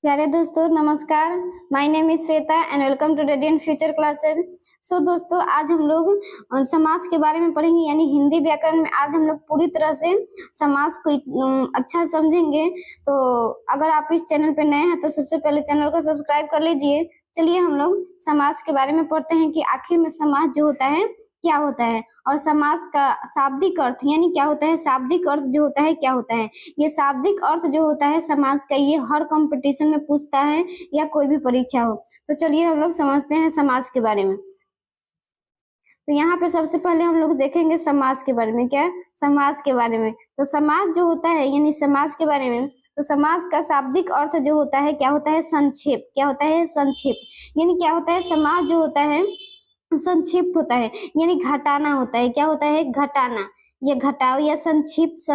प्यारे दोस्तों नमस्कार। My name is Shweta and welcome to radiant future classes. So दोस्तों आज हम लोग समास के बारे में पढ़ेंगे, यानी हिंदी व्याकरण में आज हम लोग पूरी तरह से समास को अच्छा समझेंगे। तो अगर आप इस चैनल पे नए हैं तो सबसे पहले चैनल को सब्सक्राइब कर लीजिए। चलिए हम लोग समास के बारे में पढ़ते हैं कि आखिर में समास जो होता है क्या होता है, और समास का शाब्दिक अर्थ यानी क्या होता है, शाब्दिक अर्थ जो होता है क्या होता है। ये शाब्दिक अर्थ जो होता है समास का, ये हर कंपटीशन में पूछता है या कोई भी परीक्षा हो। तो चलिए हम लोग समझते हैं समास के बारे में। तो यहाँ पे सबसे पहले हम लोग देखेंगे समास के बारे में। क्या समास के बारे में, तो समास जो होता है यानी समास के बारे में, तो समास का शाब्दिक अर्थ जो होता है क्या होता है, संक्षेप। क्या होता है, संक्षेप। यानी क्या होता है, समास जो होता है संक्षिप्त होता है, यानी घटाना होता है। क्या होता है, घटाना या घटाव या संक्षिप्त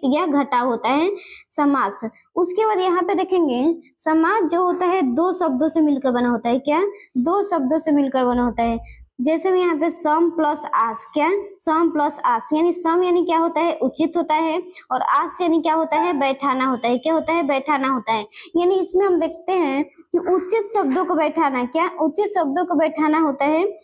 या घटाव होता है समास। उसके बाद यहाँ पे देखेंगे समास जो होता है दो शब्दों से मिलकर बना होता है। क्या, दो शब्दों से मिलकर बना होता है। जैसे में यहाँ पे सम प्लस आस। क्या, सम प्लस आस, यानी सम यानी क्या होता है, उचित होता है, और आस यानी क्या होता है, बैठाना होता है। क्या होता है, बैठाना होता है। यानी इसमें हम देखते हैं कि उचित शब्दों को बैठाना, क्या उचित शब्दों को बैठाना होता है।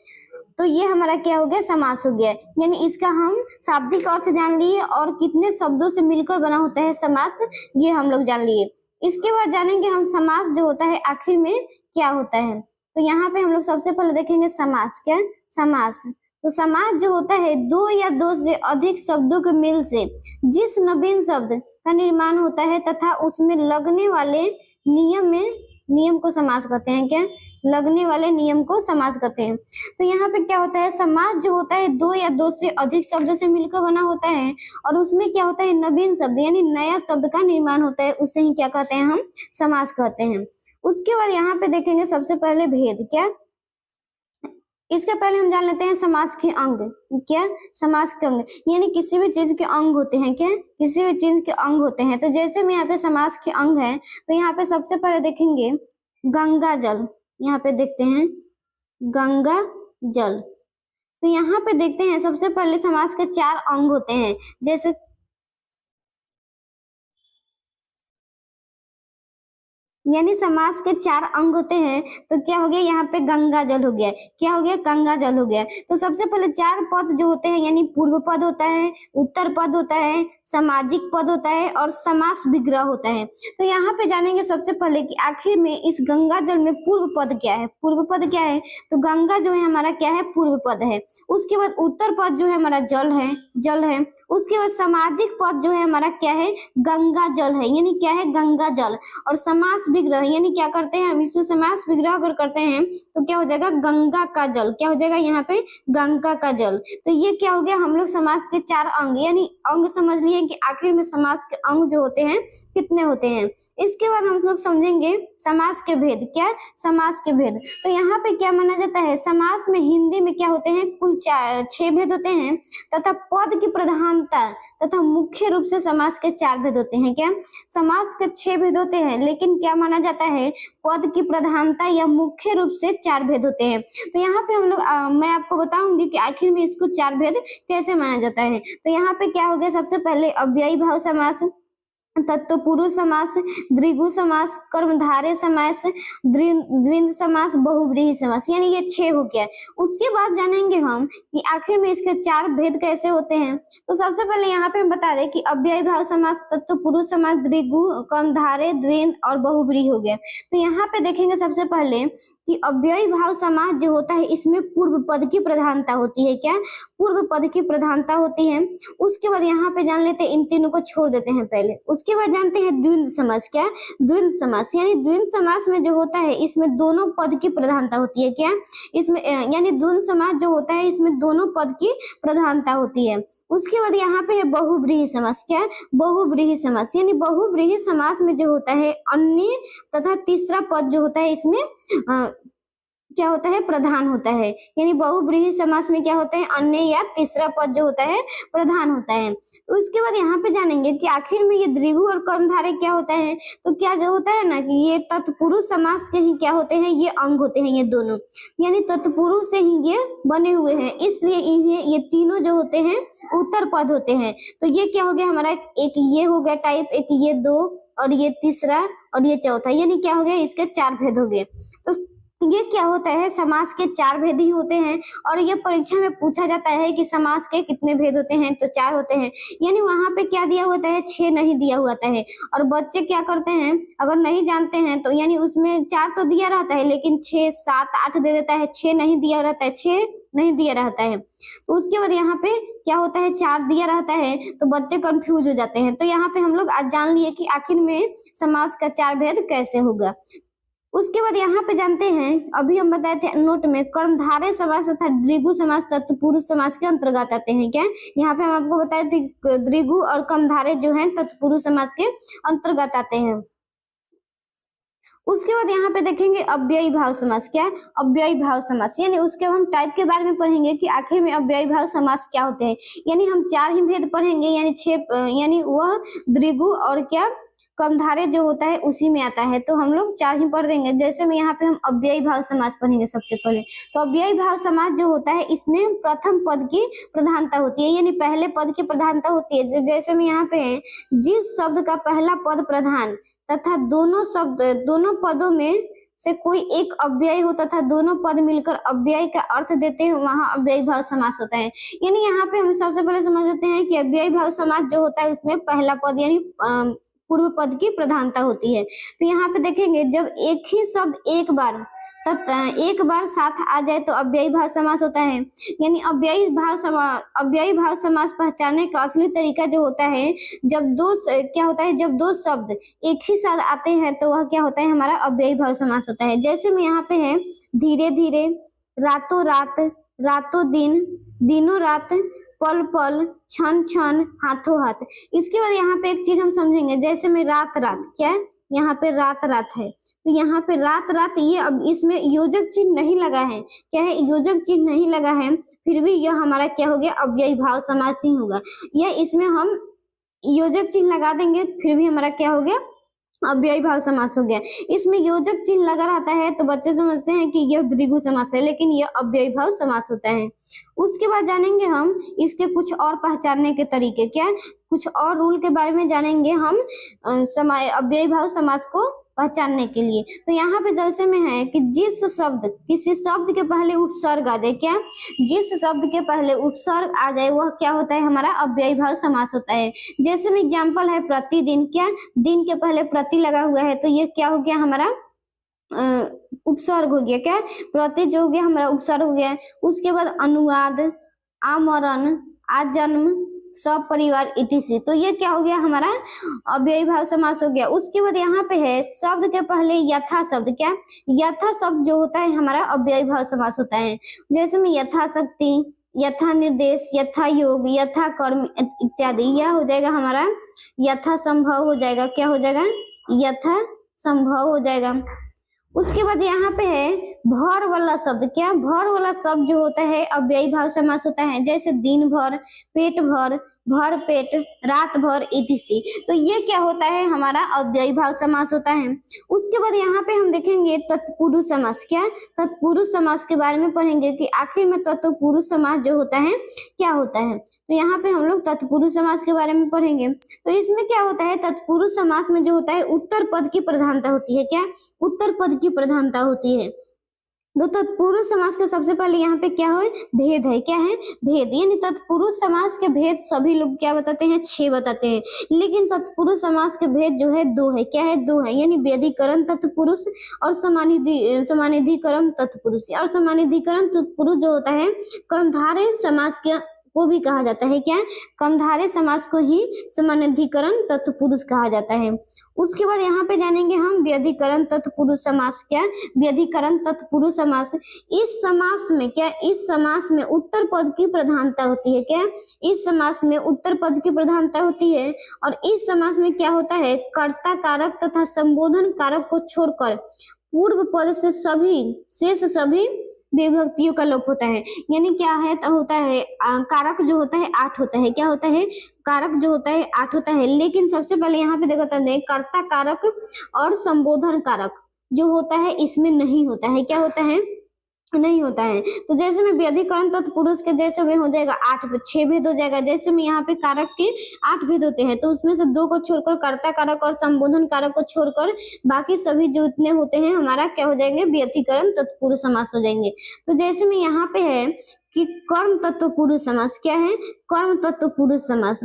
तो ये हमारा क्या हो गया, समास हो गया। यानी इसका हम शाब्दिक अर्थ जान लिए और कितने शब्दों से मिलकर बना होता है समास, ये हम लोग जान लिए। इसके बाद जानेंगे हम समास जो होता है आखिर में क्या होता है। तो यहाँ पे हम लोग सबसे पहले देखेंगे समास। क्या, समास। तो समास जो होता है दो या दो से अधिक शब्दों के मेल से जिस नवीन शब्द का निर्माण होता है तथा उसमें लगने वाले नियम को समास कहते हैं। क्या, लगने वाले नियम को समास कहते हैं। तो यहाँ पे क्या होता है, समास जो होता है दो या दो से अधिक शब्द से मिलकर बना होता है, और उसमें क्या होता है, नवीन शब्द यानी नया शब्द का निर्माण होता है, उससे ही क्या कहते हैं, हम समास कहते हैं। उसके बाद यहाँ पे देखेंगे सबसे पहले भेद। क्या, इसके पहले हम जान लेते हैं समास के अंग। क्या, समास के अंग यानी किसी भी चीज के अंग होते हैं। क्या, किसी भी चीज के अंग होते हैं। तो जैसे में यहाँ पे समास के अंग है, तो यहाँ पे सबसे पहले देखेंगे गंगा जल। यहाँ पे देखते हैं गंगा जल। तो यहाँ पे देखते हैं सबसे पहले समास के चार अंग होते हैं। जैसे यानी समास के चार अंग होते हैं। तो क्या हो गया, यहाँ पे गंगा जल हो गया। क्या हो गया, गंगा जल हो गया। तो सबसे पहले चार पद जो होते हैं, यानी पूर्व पद होता है, उत्तर पद होता है, सामाजिक पद होता है, और समास विग्रह होता है। तो यहाँ पे जानेंगे सबसे पहले कि आखिर में इस गंगा जल में पूर्व पद क्या है। पूर्व पद क्या है, तो गंगा जो है हमारा क्या है, पूर्व पद है। उसके बाद उत्तर पद जो है हमारा जल है, जल है। उसके बाद सामाजिक पद जो है हमारा क्या है, गंगा जल है, यानी क्या है, गंगा जल। और समास विग्रह यानी क्या करते हैं हम, इसमें समास विग्रह अगर करते हैं तो क्या हो जाएगा, गंगा का जल। क्या हो जाएगा, यहाँ पे गंगा का जल। तो ये क्या हो गया, हम लोग समास के चार अंग यानी अंग समझ लिए कि आखिर में समास के अंग जो होते हैं कितने होते हैं। इसके बाद हम लोग समझेंगे समास के भेद। क्या, समास के भेद। तो यहाँ पे क्या माना जाता है, समास में हिंदी में क्या होते हैं, कुल 6 भेद होते हैं, तथा पद की प्रधानता तथा मुख्य रूप से समास के 4 भेद होते हैं। क्या, समास के 6 भेद होते हैं, लेकिन क्या माना जाता है, पद की प्रधानता या मुख्य रूप से 4 भेद होते हैं। तो यहाँ पे हम लोग मैं आपको बताऊंगी कि आखिर में इसको 4 भेद कैसे माना जाता है। तो यहाँ पे क्या हो गया, सबसे पहले अव्ययी भाव समास, तत्पुरुष समास, द्विगु समास, कर्मधारय समास, द्वंद्व समास, बहुव्रीहि समास, यानी ये 6 हो गया। उसके बाद जानेंगे हम कि आखिर में इसके 4 भेद कैसे होते हैं। तो सबसे पहले यहाँ पे हम बता दें कि अव्ययी भाव समास, तत्पुरुष समास, द्विगु, कर्मधारय, द्वंद्व और बहुव्रीहि हो गया। तो यहाँ पे देखेंगे सबसे पहले कि अव्ययी भाव समास जो होता है इसमें पूर्व पद की प्रधानता होती है। क्या, पूर्व पद की प्रधानता होती है। उसके बाद यहाँ पे जान लेते हैं, इन तीनों को छोड़ देते हैं पहले। उसके बाद जानते हैं द्वंद्व समास। क्या, द्वंद्व समास यानी द्वंद्व समास में जो होता है इसमें दोनों पद की प्रधानता होती है। क्या, इसमें यानी द्वंद्व समास जो होता है इसमें दोनों पद की प्रधानता होती है। उसके बाद यहाँ पे है बहुव्रीहि समास। क्या, बहुव्रीहि समास यानी बहुव्रीहि समास में जो होता है अन्य तथा तीसरा पद जो होता है इसमें क्या होता है, प्रधान होता है। यानी बहुब्रीहि समास में क्या होता है, अन्य या तीसरा पद जो होता है प्रधान होता है। तो उसके बाद यहाँ पे जानेंगे कि आखिर में ये द्विगु और कर्मधारय क्या होता है। तो क्या जो होता है ना कि ये तत्पुरुष समास के ही क्या होते हैं, ये अंग होते हैं, ये दोनों यानी तत्पुरुष से ही ये बने हुए हैं, इसलिए इन्हें ये तीनों जो होते हैं उत्तर पद होते हैं। तो ये क्या हो गया हमारा, एक ये हो गया टाइप, एक ये दो, और ये तीसरा, और ये चौथा, यानी क्या हो गया, इसके 4 भेद हो गए। तो ये क्या होता है, समास के 4 भेद ही होते हैं। और ये परीक्षा में पूछा जाता है कि समास के कितने भेद होते हैं, तो 4 होते हैं। यानी वहां पे क्या दिया होता है, 6 नहीं दिया होता है। और बच्चे क्या करते हैं, अगर नहीं जानते हैं तो यानी उसमें 4 तो दिया रहता है, लेकिन 6, 7, 8 दे देता है, 6 नहीं दिया रहता है, 6 नहीं दिया रहता है। तो उसके बाद यहाँ पे क्या होता है, 4 दिया रहता है, तो बच्चे कंफ्यूज हो जाते हैं। तो यहाँ पे हम लोग आज जान लिए कि आखिर में समास का 4 भेद कैसे होगा। उसके बाद यहाँ पे जानते हैं, अभी हम बताए थे नोट में, कर्मधारय समास तथा द्विगु समास तत्पुरुष समास के अंतर्गत आते हैं। क्या यहाँ पे हम आपको बताए थे, द्विगु और कर्मधारय जो है तत्पुरुष समास के अंतर्गत आते हैं। उसके बाद यहाँ पे देखेंगे अव्ययी भाव समास। क्या है, अव्ययी भाव समास, यानी उसके हम टाइप के बारे में पढ़ेंगे कि आखिर में अव्ययी भाव समास क्या होते हैं। यानी हम 4 ही भेद पढ़ेंगे, यानी 6, यानी वह द्विगु और क्या कर्मधारय जो होता है उसी में आता है। तो हम लोग 4 ही पढ़ देंगे। जैसे में यहाँ पे हम अव्ययी भाव समास पढ़ेंगे सबसे पहले। तो अव्ययी भाव समास जो होता है, इसमें प्रथम पद की प्रधानता होती है, यानी पहले पद की प्रधानता होती है। जैसे में यहाँ पे है, जिस शब्द का पहला पद प्रधान तथा दोनों पदों में से कोई एक अव्यय हो तथा दोनों पद मिलकर अव्यय का अर्थ देते हैं, वहां अव्ययी भाव समास होता है। यानी यहाँ पे हम सबसे पहले समझ लेते हैं कि अव्ययी भाव समास जो होता है उसमें पहला पद यानी पूर्व पद की प्रधानता होती है। तो यहाँ पे देखेंगे, जब एक ही शब्द एक बार साथ आ जाए तो अव्ययी भाव समास होता है। यानी अव्ययी भाव समास पहचानने का असली तरीका जो होता है, जब दो शब्द एक ही साथ आते हैं तो वह क्या होता है, हमारा अव्ययी भाव समास होता है। जैसे में यहाँ पे है, धीरे धीरे, रातों रात, रातों दिन, दिनों रात, पल पल, क्षण क्षण, हाथों हाथ। इसके बाद यहाँ पे एक चीज हम समझेंगे, जैसे में रात रात, क्या है, यहाँ पे रात रात है, तो यहाँ पे रात रात, ये अब इसमें योजक चिन्ह नहीं लगा है। क्या है, योजक चिन्ह नहीं लगा है, फिर भी यह हमारा क्या हो गया, अव्ययी भाव समास ही होगा। यह इसमें हम योजक चिन्ह लगा देंगे, फिर भी हमारा क्या हो गया, अव्ययी भाव समास हो गया। इसमें योजक चिन्ह लगा रहता है तो बच्चे समझते हैं कि यह द्विगु समास है, लेकिन यह अव्ययी भाव समास होता है। उसके बाद जानेंगे हम इसके कुछ और पहचानने के तरीके, क्या कुछ और रूल के बारे में जानेंगे हम अव्ययी भाव समास को पहचानने के लिए। तो यहाँ पे जैसे में है कि किसी शब्द के पहले उपसर्ग आ जाए, क्या जिस शब्द के पहले उपसर्ग आ जाए वह क्या होता है, हमारा अव्ययी भाव समास होता है। जैसे में एग्जाम्पल है प्रतिदिन, क्या दिन के पहले प्रति लगा हुआ है, तो ये क्या हो गया, हमारा उपसर्ग हो गया। क्या प्रति जो हो गया हमारा उपसर्ग हो गया। उसके बाद अनुवाद, आमरण, आजन्म, सब परिवार etc, तो ये क्या हो गया, हमारा अव्ययी भाव समास हो गया। उसके बाद यहाँ पे है, शब्द के पहले यथा शब्द, क्या यथा शब्द जो होता है हमारा अव्ययी भाव समास होता है। जैसे में यथाशक्ति, यथा निर्देश, यथा योग, यथा कर्म इत्यादि। यह हो जाएगा हमारा यथा संभव हो जाएगा, क्या हो जाएगा, यथा संभव हो जाएगा। उसके बाद यहाँ पे है भर वाला शब्द, क्या भर वाला शब्द जो होता है अव्ययी भाव समास होता है। जैसे दिन भर, पेट भर, भर पेट, रात भर etc, तो ये क्या होता है, हमारा अव्ययी भाव समास होता है। उसके बाद यहाँ पे हम देखेंगे तत्पुरुष समास। क्या तत्पुरुष समास के बारे में पढ़ेंगे कि आखिर में तत्पुरुष समास जो होता है क्या होता है। तो यहाँ पे हम लोग तत्पुरुष समास के बारे में पढ़ेंगे। तो इसमें क्या होता है, तत्पुरुष समास में जो होता है उत्तर पद की प्रधानता होती है। क्या उत्तर पद की प्रधानता होती है। तो तत्पुरुष समास के सबसे पहले यहाँ पे क्या है, भेद है। क्या है, भेद, यानी तत्पुरुष समास के भेद सभी लोग क्या बताते हैं, 6 बताते हैं, लेकिन तत्पुरुष समास के भेद जो है 2 है। क्या है, 2 है, यानी व्यधिकरण तत्पुरुष और समानाधिकरण तत्पुरुष। और समानाधिकरण तत्पुरुष जो होता है कर्मधारय समास के को भी कहा जाता है। क्या कर्मधारय समास को ही समानाधिकरण तत्पुरुष कहा जाता है। उसके बाद यहाँ पे जानेंगे हम व्यधिकरण तत्पुरुष समास। क्या व्यधिकरण तत्पुरुष समास, इस समास में क्या, इस समास में उत्तर पद की प्रधानता होती है। क्या इस समास में उत्तर पद की प्रधानता होती है। और इस समास में क्या होता है, कर्ता कारक तथा संबोधन कारक को छोड़कर पूर्व पद से सभी शेष सभी विभक्तियों का लोप होता है। यानी क्या है, तो होता है कारक जो होता है 8 होता है। क्या होता है, कारक जो होता है 8 होता है। लेकिन सबसे पहले यहाँ पे देखो तो कर्ता कारक और संबोधन कारक जो होता है इसमें नहीं होता है। क्या होता है, नहीं होता है। तो जैसे में व्यधिकरण तत्पुरुष के जैसे में हो जाएगा 6 भेद हो जाएगा। जैसे में यहाँ पे कारक के 8 भेद होते हैं, तो उसमें से 2 को छोड़कर कर्ता कारक और संबोधन कारक को छोड़कर बाकी सभी जो इतने होते हैं हमारा क्या हो जाएंगे, व्यधिकरण तत्पुरुष समास हो जाएंगे। तो जैसे में यहाँ पे है कि कर्म तत्पुरुष समास, क्या है, कर्म तत्पुरुष समास।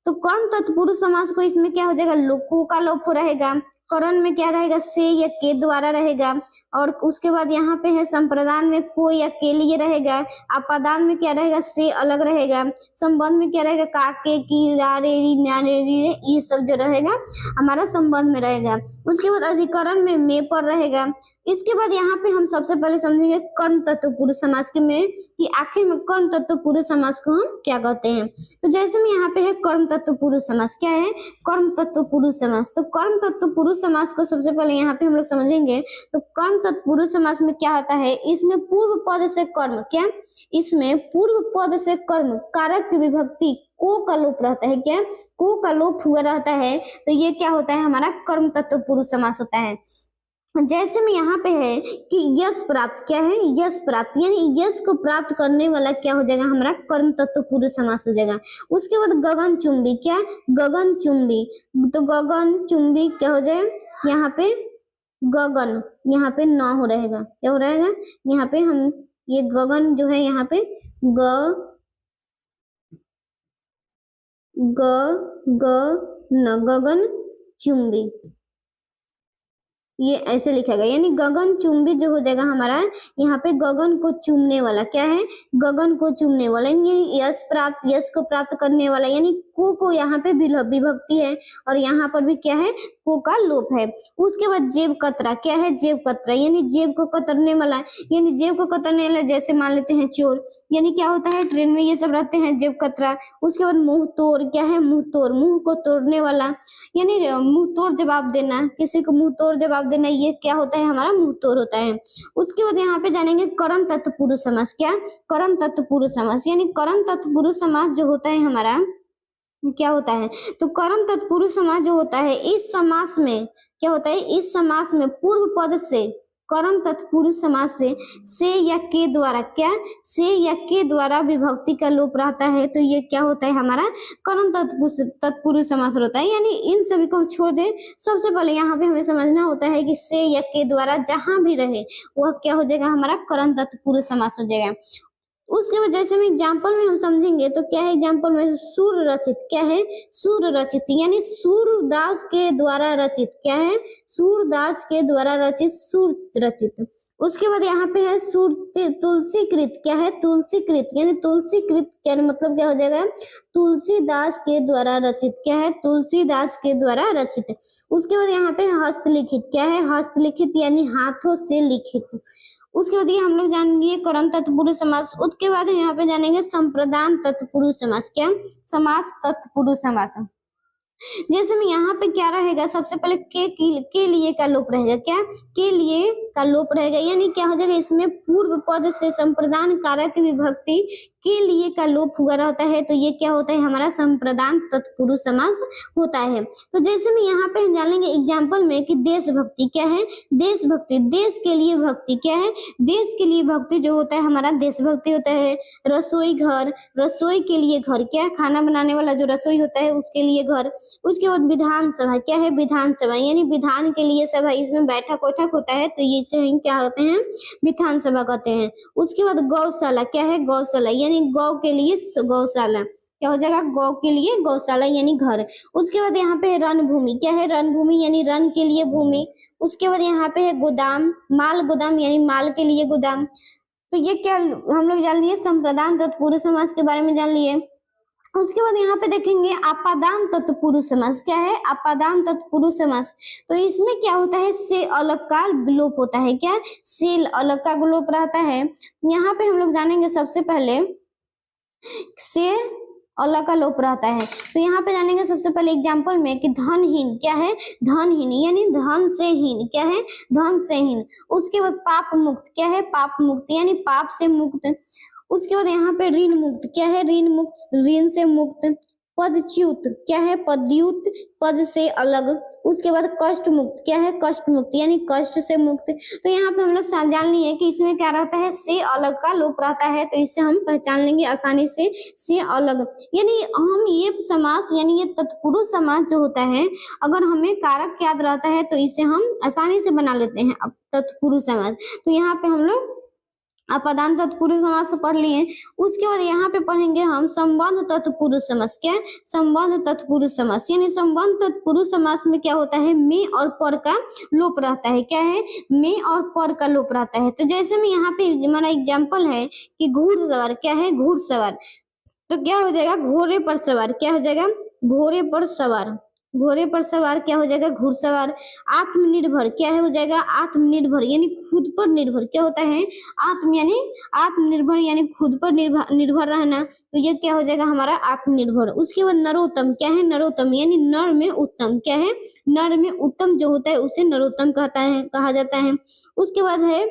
तो कर्म तत्पुरुष समास को इसमें क्या हो जाएगा, लोको का लोप हो रहेगा। करण में क्या रहेगा, से या के द्वारा रहेगा। और उसके बाद यहाँ पे है संप्रदान में को या के लिए रहेगा। अपादान में क्या रहेगा, से अलग रहेगा। संबंध में क्या रहेगा, काके की रा रे री ना रे री रे, ये सब जो रहेगा हमारा संबंध में रहेगा। उसके बाद अधिकरण में पर रहेगा। इसके बाद यहाँ पे हम सबसे पहले समझेंगे कर्म तत्पुरुष समास के में कि आखिर में कर्म तत्पुरुष समास को हम क्या कहते हैं। तो जैसे में यहाँ पे है कर्म तत्पुरुष समास, क्या है, कर्म तत्पुरुष समास। तो कर्म तत्पुरुष समास को सबसे पहले यहाँ पे हम लोग समझेंगे। तो कर्म तत्पुरुष समास में क्या होता है, इसमें पूर्व पद से कर्म, क्या, इसमें पूर्व पद से कर्म कारक की विभक्ति को का लोप रहता है। क्या, को का लोप हुआ रहता है। तो ये क्या होता है, हमारा कर्म तत्पुरुष समास होता है। जैसे में यहाँ पे है कि यश प्राप्त, क्या है, यश प्राप्त, यानी यश को प्राप्त करने वाला क्या हो जाएगा, हमारा कर्म तत्पुरुष समास हो जाएगा। उसके बाद गगन चुंबी, क्या, गगन चुंबी। तो गगन चुंबी क्या हो जाए, यहाँ पे गगन, यहाँ पे न हो रहेगा, क्या हो रहेगा, यहाँ पे हम ये गगन जो है यहाँ पे गगन चुंबी, ये ऐसे लिखा गया। यानी गगन चुंबी जो हो जाएगा हमारा, यहाँ पे गगन को चूमने वाला, क्या है, गगन को चूमने वाला। यानी यश प्राप्त, यश को प्राप्त करने वाला, यानी को यहाँ पे विभक्ति है और यहाँ पर भी क्या है, को का लोप है। उसके बाद जेब कतरा, क्या है, जेब कतरा, यानी जेब को कतरने वाला, यानी जेब को कतरने वाला। जैसे मान लेते हैं चोर, यानी क्या होता है, ट्रेन में ये सब रहते हैं, जेब कतरा। उसके बाद मुंह तोड़, क्या है, मुंह तोड़, मुंह को तोड़ने वाला, यानी मुंह तोड़ जवाब देना, किसी को मुंह तोड़ जवाब देना, ये क्या होता है, हमारा मुंह तोड़ होता है। उसके बाद यहाँ पे जानेंगे करण तत्पुरुष समास, क्या, करण तत्पुरुष समास। यानी करण तत्पुरुष समास जो होता है हमारा क्या होता है, तो करण तत्पुरुष समास जो होता है, इस समास में क्या होता है, इस समास में पूर्व पद से करण तत्पुरुष समास से या के द्वारा, क्या, से या के द्वारा विभक्ति का लोप रहता है। तो ये क्या होता है, हमारा करण तत्पुरुष समास होता है। यानी इन सभी को हम छोड़ दे, सबसे पहले यहाँ पे हमें समझना होता है कि से या के द्वारा जहां भी रहे वह क्या हो जाएगा, हमारा करण तत्पुरुष समास हो जाएगा। उसके बाद जैसे में एग्जाम्पल में हम समझेंगे तो क्या है, एग्जाम्पल में सूर्य रचित, क्या है, सूर्य रचित, यानी सूरदास के द्वारा रचित, क्या है, सूरदास के द्वारा रचित, सूर्य रचित। उसके बाद यहाँ पे है तुलसीकृत, क्या है, तुलसीकृत, यानी तुलसीकृत क्या मतलब क्या हो जाएगा, तुलसीदास के द्वारा रचित, क्या है, तुलसीदास के द्वारा रचित। उसके बाद यहाँ पे हस्तलिखित, क्या है, हस्तलिखित, यानी हाथों से लिखित। उसके बाद ये हम लोग जानेंगे करण तत्पुरुष समास। उसके बाद यहाँ पे जानेंगे संप्रदान तत्पुरुष समास, क्या, समास तत्पुरुष समास। जैसे में यहाँ पे क्या रहेगा, सबसे पहले के लिए का लोप रहेगा, क्या, के लिए का लोप रहेगा। यानी क्या हो जाएगा, इसमें पूर्व पद से संप्रदान कारक विभक्ति के लिए का लोप हुआ रहता है। तो ये क्या होता है, हमारा संप्रदान तत्पुरुष समास होता है। तो जैसे में यहाँ पे हम जान लेंगे एग्जाम्पल में कि देशभक्ति, क्या है, देशभक्ति, देश के लिए भक्ति, क्या है, देश के लिए भक्ति जो होता है हमारा देशभक्ति होता है। रसोई घर, रसोई के लिए घर, क्या, खाना बनाने वाला जो रसोई होता है उसके लिए घर। उसके बाद विधानसभा, क्या है, विधानसभा, यानी विधान के लिए सभा, इसमें बैठक वैठक होता है तो ये से क्या होते हैं, विधानसभा कहते हैं। उसके बाद गौशाला, क्या है, गौशाला, यानी गौ के लिए गौशाला, क्या हो जाएगा, गौ के लिए गौशाला यानी घर। उसके बाद यहाँ पे है रणभूमि, क्या है, रणभूमि, यानी रण के लिए भूमि। उसके बाद यहाँ पे है गोदाम, माल गोदाम, यानी माल के लिए गोदाम। तो ये क्या हम लोग जान लिए, संप्रदान तत्पुरुष समास के बारे में जान लिए। उसके बाद यहाँ पे देखेंगे अपादान तत्पुरुष समास, क्या है, अपादान तत्पुरुष समास। तो इसमें क्या होता है, से अलग का लोप होता है, क्या, से अलग का लोप रहता है। यहाँ पे हम लोग जानेंगे सबसे पहले से अ का लोप रहता है। तो यहाँ पे जानेंगे सबसे पहले एग्जाम्पल में कि धनहीन क्या है, धनहीन यानी धन से हीन क्या है, धन से हीन। उसके बाद पाप मुक्त क्या है, पाप मुक्त यानी पाप से मुक्त। उसके बाद यहाँ पे ऋण मुक्त क्या है, ऋण मुक्त ऋण से मुक्त। पदच्युत क्या है, पदयुत पद से अलग। उसके बाद कष्ट मुक्त क्या है, कष्ट मुक्त यानी कष्ट से मुक्त। तो यहाँ पे हम लोग जान लिए कि इसमें क्या रहता है, से अलग का लोप रहता है, तो इससे हम पहचान लेंगे आसानी से अलग। यानी हम ये समास यानी ये तत्पुरुष समास जो होता है, अगर हमें कारक याद रहता है तो इसे हम आसानी से बना लेते हैं अब तत्पुरुष समास। तो यहाँ पे हम लोग अपदान तत्पुरुष समास पढ़ लिए। उसके बाद यहाँ पे पढ़ेंगे हम संबंध तत्पुरुष समास क्या है, संबंध तत्पुरुष समास। यानी संबंध तत्पुरुष समास में क्या होता है, में और पर का लोप रहता है, क्या है, में और पर का लोप रहता है। तो जैसे में यहाँ पे हमारा एग्जाम्पल है कि घुड़सवार क्या है, घुड़सवार, तो क्या हो जाएगा, घोड़े पर सवार क्या हो जाएगा, घोड़े पर सवार, घोड़े पर सवार क्या हो जाएगा, घुड़सवार। आत्मनिर्भर क्या है, हो जाएगा आत्मनिर्भर यानी खुद पर निर्भर क्या होता है, आत्म यानी आत्मनिर्भर यानी खुद पर निर्भर रहना, तो ये क्या हो जाएगा हमारा आत्मनिर्भर। उसके बाद नरोत्तम क्या है, नरोत्तम यानी नर में उत्तम क्या है, नर में उत्तम जो होता है उसे नरोत्तम कहता है, कहा जाता है। उसके बाद है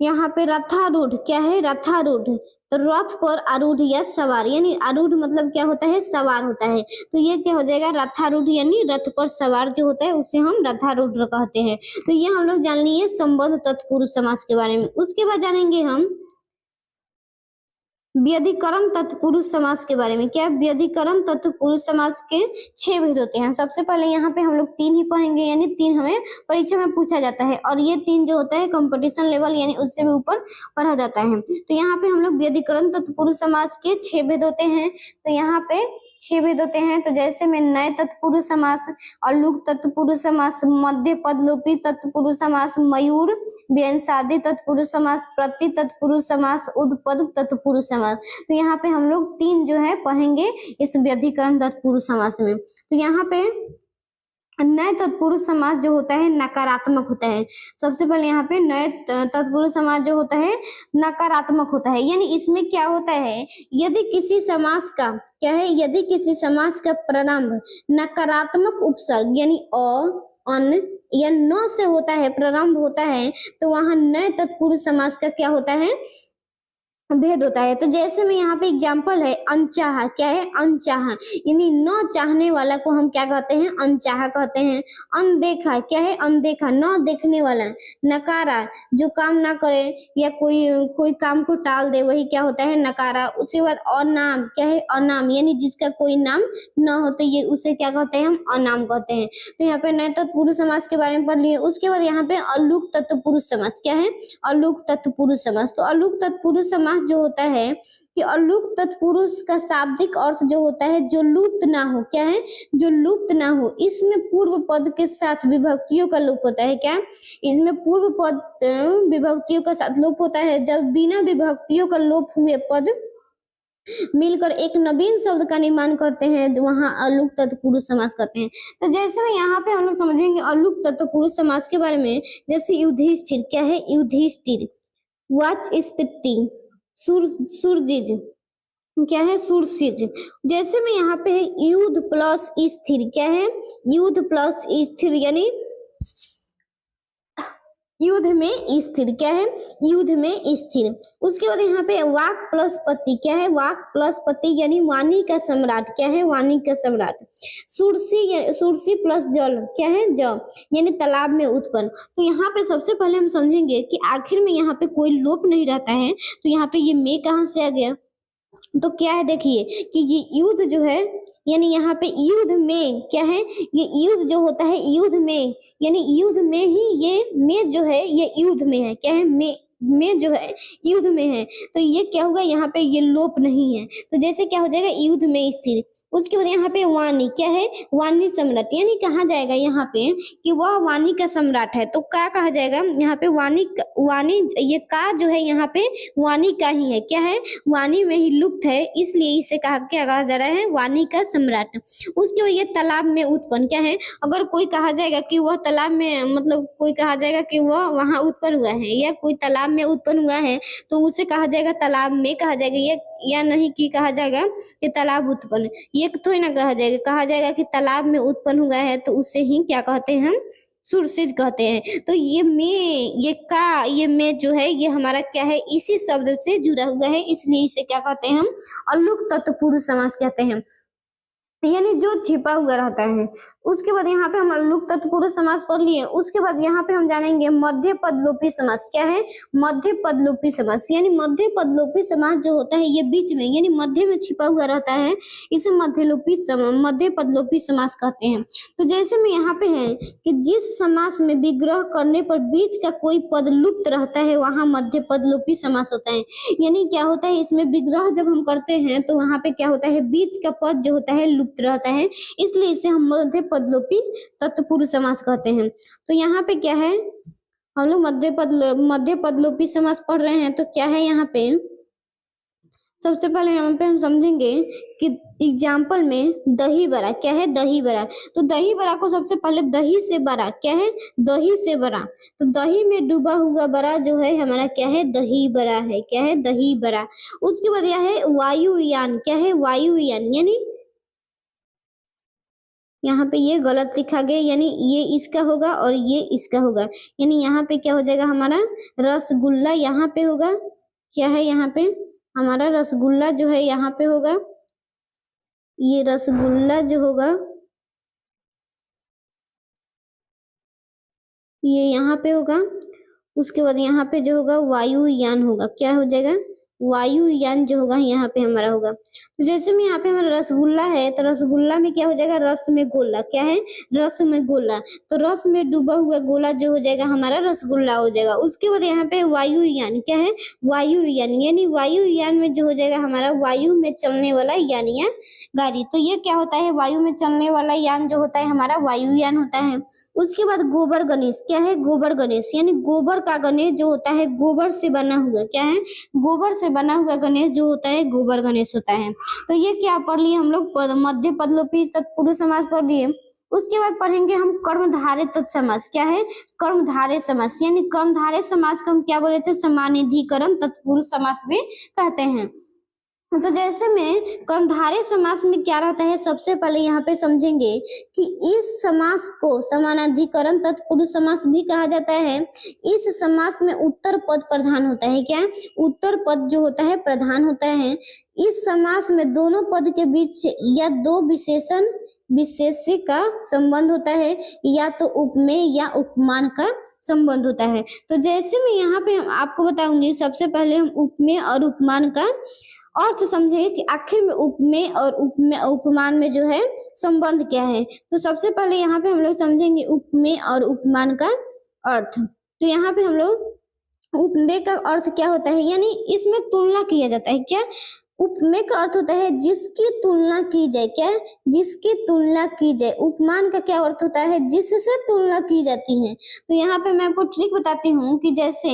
यहाँ पे रथारूढ़ क्या है, रथारूढ़, तो रथ पर आरूढ़ या सवार यानी आरूढ़ मतलब क्या होता है, सवार होता है। तो ये क्या हो जाएगा, रथारूढ़ यानी रथ पर सवार जो होता है उसे हम रथारूढ़ कहते हैं। तो ये हम लोग जान लिए संबंध तत्पुरुष समास के बारे में। उसके बाद जानेंगे हम व्यधिकरण तत्पुरुष समास के बारे में। क्या व्यधिकरण तत्पुरुष समास के 6 भेद होते हैं। सबसे पहले यहाँ पे हम लोग 3 ही पढ़ेंगे, यानी 3 हमें परीक्षा में पूछा जाता है, और ये 3 जो होता है कंपटीशन लेवल यानी उससे भी ऊपर पढ़ा जाता है। तो यहाँ पे हम लोग व्यधिकरण तत्पुरुष समास के 6 भेद होते हैं। तो यहाँ पे 6 भेद होते हैं। तो जैसे में नए तत्पुरुष समास, अलुक तत्पुरुष समास, मध्य पदलोपी तत्पुरुष समास, मयूर व्यंसादी तत्पुरुष समास, प्रति तत्पुरुष समास, उद्पद तत्पुरुष समास। तो यहाँ पे हम लोग 3 जो है पढ़ेंगे इस व्यधिकरण तत्पुरुष समास में। तो यहाँ पे नए तत्पुरुष समास जो होता है नकारात्मक होता है। सबसे पहले यहाँ पे नए तत्पुरुष समास जो होता है नकारात्मक होता है, यानी इसमें क्या होता है, यदि किसी समास का क्या है, यदि किसी समास का प्रारंभ नकारात्मक उपसर्ग यानी अ, अन या न से होता है, प्रारंभ होता है, तो वहां नए तत्पुरुष समास का क्या होता है, भेद होता है। तो जैसे में यहाँ पे एग्जाम्पल है अनचाहा क्या है, अनचाहा यानी न चाहने वाला को हम क्या कहते हैं, अनचाहा कहते हैं। अनदेखा क्या है, अनदेखा न देखने वाला। नकारा जो काम ना करे या कोई काम को टाल दे वही क्या होता है, नकारा। उसके बाद अनाम क्या है, अनाम यानी जिसका कोई नाम न हो तो ये उसे क्या कहते हैं, हम अनाम कहते हैं। तो यहाँ पे नए तत्पुरुष समास के बारे में पढ़ लिए। उसके बाद यहाँ पे अलुक तत्पुरुष समास क्या है, अलुक तत्पुरुष समास। तो अलुक तत्पुरुष समास जो होता है कि अलुक तत्पुरुष का शाब्दिक अर्थ जो होता है जो लुप्त ना हो, क्या है, जो लुप्त ना हो। इसमें पूर्व पद के साथ विभक्तियों का लोप होता है, क्या, इसमें पूर्व पद विभक्तियों का साथ लोप होता है। जब बिना विभक्तियों का लोप हुए पद मिलकर एक नवीन शब्द का निर्माण करते हैं तो वहां अलुक तत्पुरुष समास कहते हैं। तो जैसे में यहाँ पे हम लोग समझेंगे अलुक तत्पुरुष समास के बारे में। जैसे युधिष्ठिर क्या है, युधिष्ठिर, वाचस्पति, सुरजिज क्या है, सुरसिज। जैसे में यहाँ पे है युद्ध प्लस स्थिर क्या है, युद्ध प्लस स्थिर यानी युद्ध में स्थिर क्या है, युद्ध में स्थिर। उसके बाद यहाँ पे वाक प्लस पति क्या है, वाक प्लस पति यानी वाणी का सम्राट क्या है, वाणी का सम्राट। सुरसी प्लस जल क्या है, जल यानी तालाब में उत्पन्न। तो यहाँ पे सबसे पहले हम समझेंगे कि आखिर में यहाँ पे कोई लोप नहीं रहता है, तो यहाँ पे ये में कहाँ से आ गया। तो क्या है, देखिए कि ये युद्ध जो है यानी यहाँ पे युद्ध में क्या है, ये युद्ध जो होता है युद्ध में यानी युद्ध में ही ये में जो है ये युद्ध में है, क्या है, में जो है युद्ध में है। तो ये क्या होगा, यहाँ पे ये लोप नहीं है, तो जैसे क्या हो जाएगा, युद्ध में स्थिर। उसके बाद यहाँ पे वाणी क्या है, वाणी सम्राट यानी कहा जाएगा यहाँ पे कि वह वाणी का सम्राट है। तो क्या कहा जाएगा यहाँ पे, वाणी ये का जो है यहाँ पे वाणी का ही है, क्या है, वाणी में ही लुप्त है, इसलिए इसे क्या कहा जा रहा है, वाणी का सम्राट। उसके बाद ये तालाब में उत्पन्न क्या है, अगर कोई कहा जाएगा कि वह तालाब में मतलब कोई कहा जाएगा कि वह वहां उत्पन्न हुआ है या कोई तालाब तालाब में उत्पन्न हुआ है तो उसे कहा जाएगा तालाब में कहा जाएगा, ये या नहीं कि कहा जाएगा कि तालाब उत्पन्न, ये थोड़ी ना कहा जाएगा कि तालाब में उत्पन्न हुआ है तो उसे ही क्या कहते हैं हम सुरसिज कहते हैं। तो ये में ये का ये में जो है ये हमारा क्या है इसी शब्द से जुड़ा हुआ है, इसलिए इसे क्या कहते हैं हम अलुक तत्पुरुष समास कहते हैं, यानी जो छिपा हुआ रहता है। उसके बाद यहाँ पे हम लुक तत्पुरुष समास पढ़ लिए। उसके बाद यहाँ पे हम जानेंगे मध्य पदलोपी समास। क्या है मध्य पदलोपी समास? यानी मध्य पदलोपी समास जो होता है ये बीच में यानी मध्य में छिपा हुआ रहता है, इसे मध्य पदलोपी समास कहते हैं। तो जैसे में यहाँ पे है कि जिस समास में विग्रह करने पर बीच का कोई पद लुप्त रहता है वहां मध्य पदलोपी समास होता है। यानी क्या होता है इसमें विग्रह जब हम करते हैं तो वहां पे क्या होता है बीच का पद जो होता है लुप्त रहता है, इसलिए इसे हम मध्य पदलोपी तत्पुरुष समास कहते हैं। तो यहाँ पे क्या है हम लोग मध्य पदलोपी समास पढ़ रहे हैं। तो क्या है यहाँ पे सबसे पहले यहाँ पे हम समझेंगे कि एग्जाम्पल में दही बड़ा। क्या है दही बड़ा? तो दही बड़ा को सबसे पहले दही से बड़ा, क्या है दही से बड़ा, तो दही में डूबा हुआ बड़ा जो है हमारा क्या है दही बड़ा है। क्या है दही बड़ा। उसके बाद यह है वायुयान। क्या है वायुयान? यानी यहाँ पे ये गलत लिखा गया, यानी ये इसका होगा और ये इसका होगा, यानी यहाँ पे क्या हो जाएगा हमारा रसगुल्ला यहाँ पे होगा। क्या है यहाँ पे हमारा रसगुल्ला जो है यहाँ पे होगा, ये रसगुल्ला जो होगा ये यहाँ पे होगा। उसके बाद यहाँ पे जो होगा वायुयान होगा। क्या हो जाएगा वायुयान जो होगा यहाँ पे हमारा होगा। तो जैसे में यहाँ पे हमारा रसगुल्ला है तो रसगुल्ला में क्या हो जाएगा रस में गोला। क्या है रस में गोला, तो रस में डूबा हुआ गोला जो हो जाएगा हमारा रसगुल्ला हो जाएगा। उसके बाद यहाँ पे वायुयान। क्या है वायुयान? यानी वायुयान में जो हो जाएगा हमारा वायु में चलने वाला यान या गाड़ी। तो ये क्या होता है वायु में चलने वाला यान जो होता है हमारा वायुयान होता है। उसके बाद गोबर गणेश। क्या है गोबर गणेश? यानी गोबर का गणेश जो होता है गोबर से बना हुआ। क्या है गोबर से बना हुआ गणेश जो होता है गोबर गणेश होता है। तो ये क्या पढ़ लिए हम लोग मध्य पदलोपी तत्पुरुष समास पढ़ लिए। उसके बाद पढ़ेंगे हम कर्मधारय तत्समास। क्या है कर्मधारय समास? यानी कर्मधारय समास को हम क्या बोले थे समानाधिकरण तत्पुरुष समास भी कहते हैं। तो जैसे में कर्मधारय समास में क्या रहता है सबसे पहले यहाँ पे समझेंगे कि इस समास को समानाधिकरण तत्पुरुष समास भी कहा जाता है। इस समास में उत्तर पद प्रधान होता है। क्या उत्तर पद जो होता है प्रधान होता है। इस समास में दोनों पद के बीच या दो विशेषी का संबंध होता है या तो उपमेय या उपमान का संबंध होता है। तो जैसे मैं यहाँ पे आपको बताऊंगी सबसे पहले हम उपमेय और उपमान का अर्थ समझेंगे कि आखिर में उपमेय और उपमान में जो है संबंध क्या है। तो सबसे पहले यहाँ पे हम लोग समझेंगे उपमेय और उपमान का अर्थ। तो यहाँ पे हम लोग उपमेय का अर्थ क्या होता है यानी इसमें तुलना किया जाता है। क्या उपमेय का अर्थ होता है जिसकी तुलना की जाए। क्या जिसकी तुलना की जाए। उपमान का क्या अर्थ होता है जिससे तुलना की जाती है। तो यहाँ पे मैं आपको ट्रिक बताती हूँ कि जैसे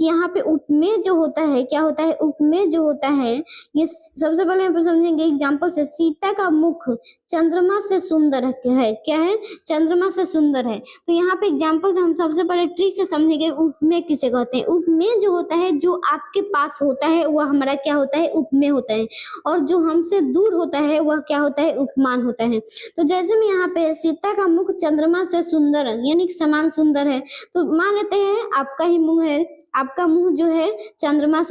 यहाँ पे उपमेय जो होता है क्या होता है उपमेय जो होता है ये सबसे पहले यहाँ पे समझेंगे एग्जाम्पल से। सीता का मुख चंद्रमा से सुंदर है। क्या है चंद्रमा से सुंदर है। तो यहाँ पे एग्जाम्पल से हम सबसे पहले ट्रिक से समझेंगे उपमेय किसे कहते हैं। उपमेय जो होता है जो आपके पास होता है वह हमारा क्या होता है उपमेय होता है, और जो हमसे दूर होता है वह क्या होता है उपमान होता है। तो जैसे में यहाँ पे सीता का मुख चंद्रमा से सुंदर है यानी समान सुंदर है, तो मान लेते हैं आपका ही मुंह है, आपका मुंह जो है चंद्रमा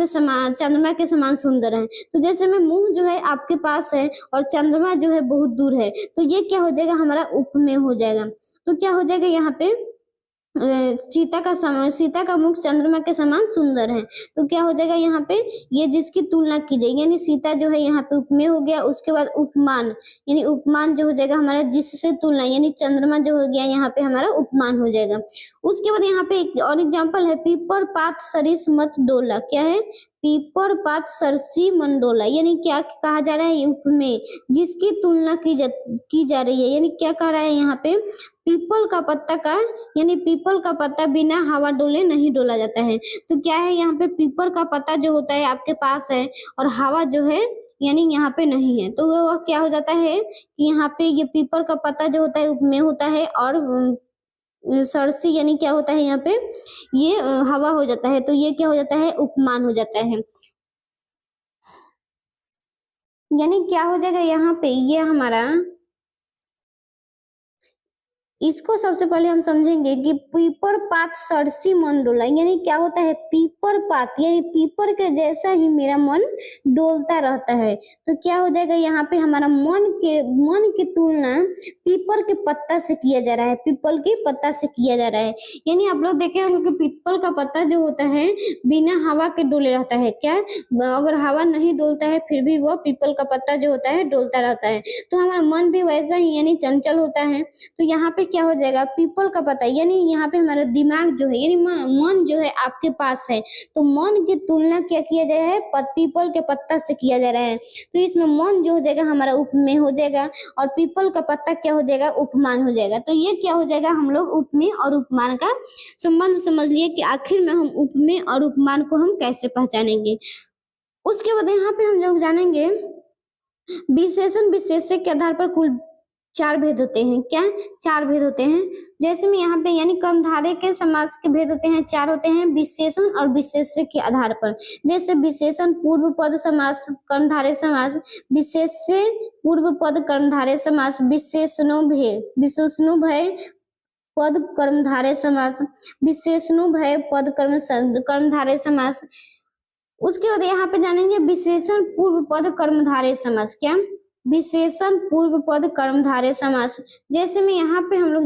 के समान सुंदर है। तो जैसे में मुंह जो है आपके पास है और चंद्रमा जो है बहुत दूर है, तो ये क्या हो जाएगा हमारा उपमेय हो जाएगा। तो क्या हो जाएगा यहाँ पे सीता का मुख चंद्रमा के समान सुंदर है, तो क्या हो जाएगा यहाँ पे ये जिसकी तुलना की जाएगी यानी सीता जो है यहाँ पे उपमेय हो गया। उसके बाद उपमान यानी उपमान जो हो जाएगा हमारा जिससे तुलना यानी चंद्रमा जो हो गया यहाँ पे हमारा उपमान हो जाएगा। उसके बाद यहाँ पे एक और एग्जाम्पल है पीपर पात सरिस मत डोला। क्या है पीपर पात सरसी मंडोला, यानी क्या कहा जा रहा है उपमेय जिसकी तुलना की जा रही है। यानी क्या कह रहा है यहाँ पे पीपल का पत्ता बिना हवा डोले नहीं डोला जाता है। तो क्या है यहाँ पे पीपल का पत्ता जो होता है आपके पास है और हवा जो है यानी यहाँ पे नहीं है, तो वह क्या हो जाता है कि यहाँ पे ये पीपल का पत्ता जो होता है उपमेय होता है और सरसी यानी क्या होता है यहाँ पे, ये हवा हो जाता है, तो ये क्या हो जाता है, उपमान हो जाता है। यानी क्या हो जाएगा यहाँ पे, ये हमारा, इसको सबसे पहले हम समझेंगे कि पीपर पात सरसी मन डोला, यानी क्या होता है, पीपर पात यानी पीपर के जैसा ही मेरा मन डोलता रहता है। तो क्या हो जाएगा यहाँ पे, हमारा मन की तुलना पीपर के पत्ता से किया जा रहा है, पीपल के पत्ता से किया जा रहा है। यानी आप लोग देखे होंगे कि पीपल का पत्ता जो होता है बिना हवा के डोले रहता है, क्या, अगर हवा नहीं डोलता है फिर भी वह पीपल का पत्ता जो होता है डोलता रहता है। तो हमारा मन भी वैसा ही यानी चंचल होता है। तो यहाँ पे क्या हो जाएगा, पीपल का पत्ता, यानी यहाँ पे हमारा दिमाग जो है, यानी मन जो है आपके पास है, तो मन की तुलना क्या किया जाए है, पीपल के पत्ता से किया जा रहा है। तो इसमें मन जो हो जाएगा हमारा उपमेय हो जाएगा, और पीपल का पत्ता क्या हो जाएगा, उपमान हो जाएगा। तो ये क्या हो जाएगा, हम लोग उपमेय और उपमान का संबंध समझ लिए कि आखिर में हम उपमेय और उपमान को हम कैसे पहचानेंगे। उसके बाद यहाँ पे हम लोग जानेंगे विशेषण विशेष्य के आधार पर कुल 4 भेद होते हैं। क्या, 4 भेद होते हैं। जैसे में यहाँ पे यानी कर्मधारय के समास के भेद होते हैं, 4 होते हैं विशेषण और विशेष्य के आधार पर। जैसे विशेषण पूर्व पद समास कर्मधारय समास, विशेष्य पूर्व पद कर्मधारय समास, विशेषणो भय पद कर्मधारय समास, विशेषणो भय पद कर्मधारय समास। उसके बाद यहाँ पे जानेंगे विशेषण पूर्व पद कर्मधारय समास। क्या, विशेषण पूर्व पद कर्मधारय समास। जैसे में यहाँ पे हम लोग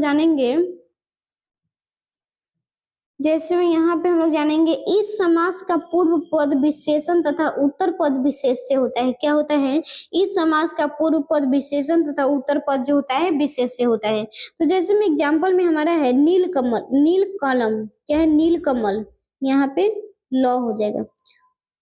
जानेंगे इस समास का पूर्व पद विशेषण तथा उत्तर पद विशेष्य होता है। क्या होता है, इस समास का पूर्व पद विशेषण तथा उत्तर पद जो होता है विशेष्य होता है। तो जैसे में एग्जाम्पल में हमारा है नील कमल, क्या है, नील कमल, यहाँ पे लॉ हो जाएगा।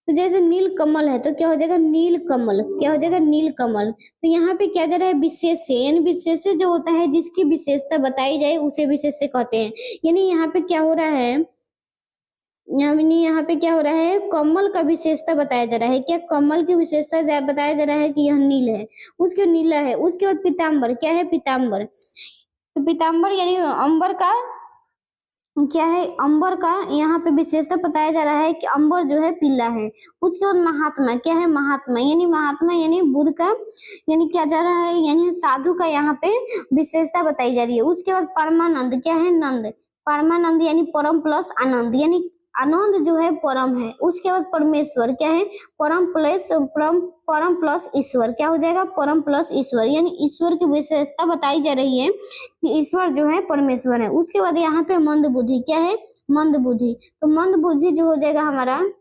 तो जैसे नील कमल है तो क्या हो जाएगा, नील कमल, क्या हो जाएगा, नील कमल। तो यहाँ पे क्या जा रहा है, विशेष्य, यानी विशेष्य जो होता है जिसकी विशेषता बताई जाए उसे विशेष्य कहते हैं। यानी यहाँ पे क्या हो रहा है, यहाँ पे क्या हो रहा है, कमल का विशेषता बताया जा रहा है। क्या, कमल की विशेषता बताया जा रहा है कि यह नील है, उसके नीला है। उसके बाद पीताम्बर, क्या है, पीताम्बर, तो पीताम्बर यानी अंबर का, क्या है, अंबर का यहाँ पे विशेषता बताया जा रहा है कि अंबर जो है पीला है। उसके बाद महात्मा, क्या है, महात्मा यानी बुद्ध का, यानी क्या जा रहा है, यानी साधु का यहाँ पे विशेषता बताई जा रही है। उसके बाद परमानंद, क्या है, नंद, परमानंद यानी परम प्लस आनंद, यानी आनंद जो है परम है। उसके बाद परमेश्वर, क्या है, परम प्लस ईश्वर, क्या हो जाएगा, परम प्लस ईश्वर, यानी ईश्वर की विशेषता बताई जा रही है कि ईश्वर जो है परमेश्वर है। उसके बाद यहाँ पे मंद बुद्धि, क्या है, मंद बुद्धि, तो मंद बुद्धि जो हो जाएगा हमारा,